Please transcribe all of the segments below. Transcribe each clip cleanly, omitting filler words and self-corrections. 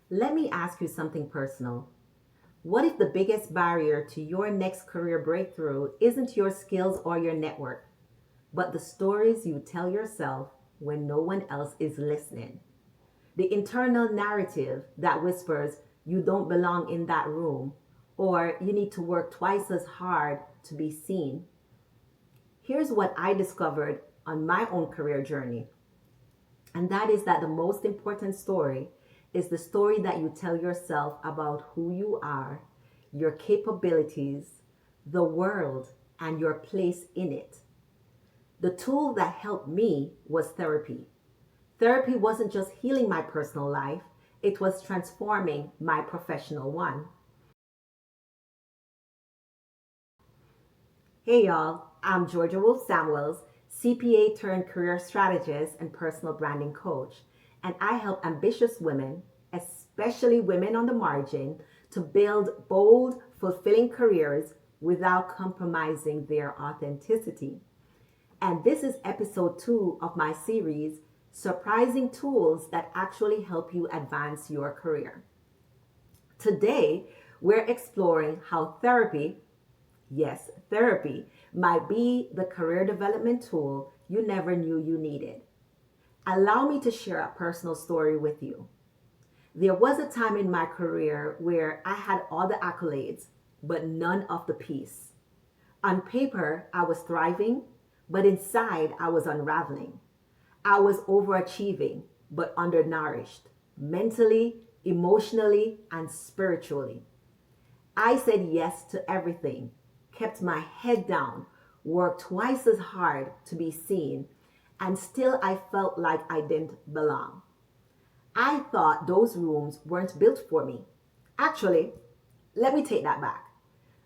Let me ask you something personal. What if the biggest barrier to your next career breakthrough isn't your skills or your network, but the stories you tell yourself when no one else is listening? The internal narrative that whispers you don't belong in that room or you need to work twice as hard to be seen. Here's what I discovered on my own career journey, and that is that the most important story is the story that you tell yourself about who you are, your capabilities, the world, and your place in it. The tool that helped me was therapy. Therapy wasn't just healing my personal life, it was transforming my professional one. Hey y'all, I'm Georgia Wolfe-Samuels, CPA turned career strategist and personal branding coach, and I help ambitious women, especially women on the margin, to build bold, fulfilling careers without compromising their authenticity. And this is episode 2 of my series, Surprising Tools That Actually Help You Advance Your Career. Today, we're exploring how therapy, yes, therapy, might be the career development tool you never knew you needed. Allow me to share a personal story with you. There was a time in my career where I had all the accolades, but none of the peace. On paper, I was thriving, but inside, I was unraveling. I was overachieving, but undernourished, mentally, emotionally, and spiritually. I said yes to everything, kept my head down, worked twice as hard to be seen, and still I felt like I didn't belong. I thought those rooms weren't built for me. Actually, let me take that back.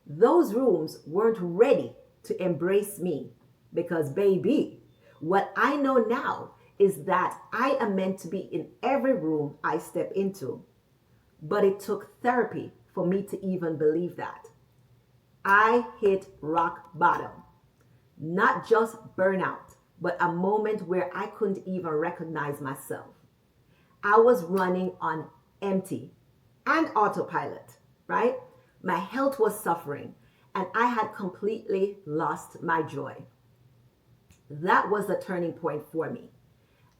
Those rooms weren't ready to embrace me because, baby, what I know now is that I am meant to be in every room I step into. But it took therapy for me to even believe that. I hit rock bottom. Not just burnout, but a moment where I couldn't even recognize myself. I was running on empty and autopilot, right? My health was suffering and I had completely lost my joy. That was the turning point for me.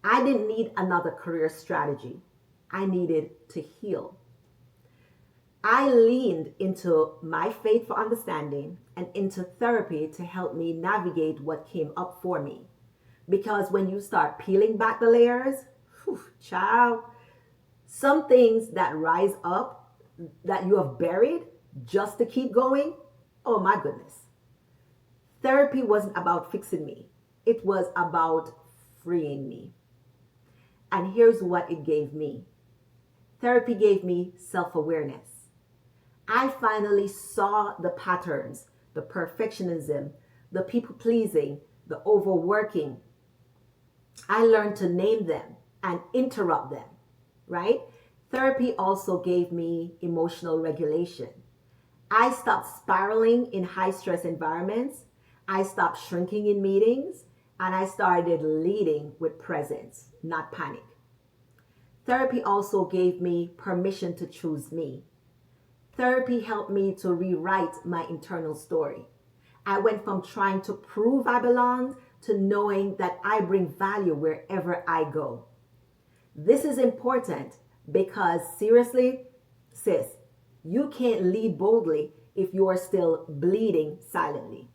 I didn't need another career strategy. I needed to heal. I leaned into my faith for understanding and into therapy to help me navigate what came up for me. Because when you start peeling back the layers, whew, child, some things that rise up that you have buried just to keep going, oh my goodness. Therapy wasn't about fixing me, it was about freeing me. And here's what it gave me: therapy gave me self awareness. I finally saw the patterns, the perfectionism, the people pleasing, the overworking. I learned to name them and interrupt them, right? Therapy also gave me emotional regulation. I stopped spiraling in high stress environments. I stopped shrinking in meetings and I started leading with presence, not panic. Therapy also gave me permission to choose me. Therapy helped me to rewrite my internal story. I went from trying to prove I belonged to knowing that I bring value wherever I go. This is important because, seriously, sis, you can't lead boldly if you are still bleeding silently.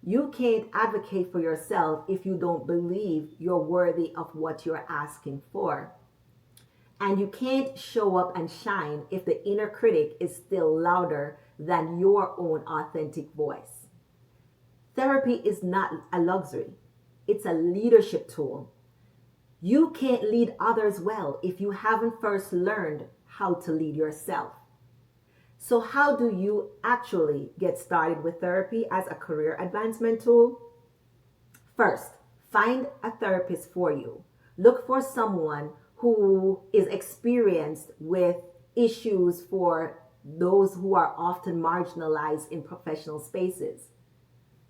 You can't advocate for yourself if you don't believe you're worthy of what you're asking for. And you can't show up and shine if the inner critic is still louder than your own authentic voice. Therapy is not a luxury, it's a leadership tool. You can't lead others well if you haven't first learned how to lead yourself. So, how do you actually get started with therapy as a career advancement tool? First, find a therapist for you. Look for someone who is experienced with issues for those who are often marginalized in professional spaces.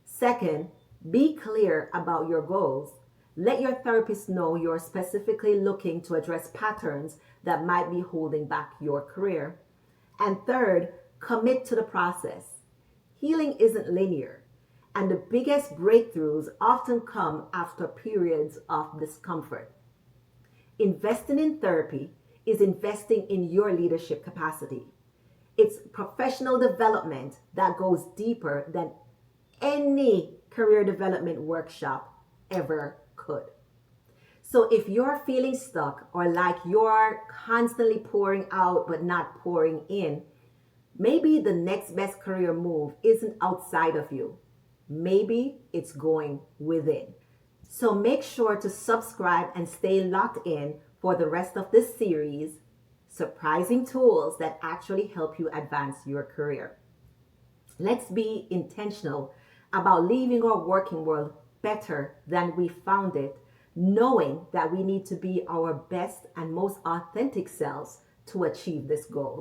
Second, be clear about your goals. Let your therapist know you're specifically looking to address patterns that might be holding back your career. And third, commit to the process. Healing isn't linear, and the biggest breakthroughs often come after periods of discomfort. Investing in therapy is investing in your leadership capacity. It's professional development that goes deeper than any career development workshop ever could. So if you're feeling stuck or like you're constantly pouring out but not pouring in, maybe the next best career move isn't outside of you. Maybe it's going within. So make sure to subscribe and stay locked in for the rest of this series, surprising tools that actually help you advance your career. Let's be intentional about leaving our working world better than we found it, knowing that we need to be our best and most authentic selves to achieve this goal.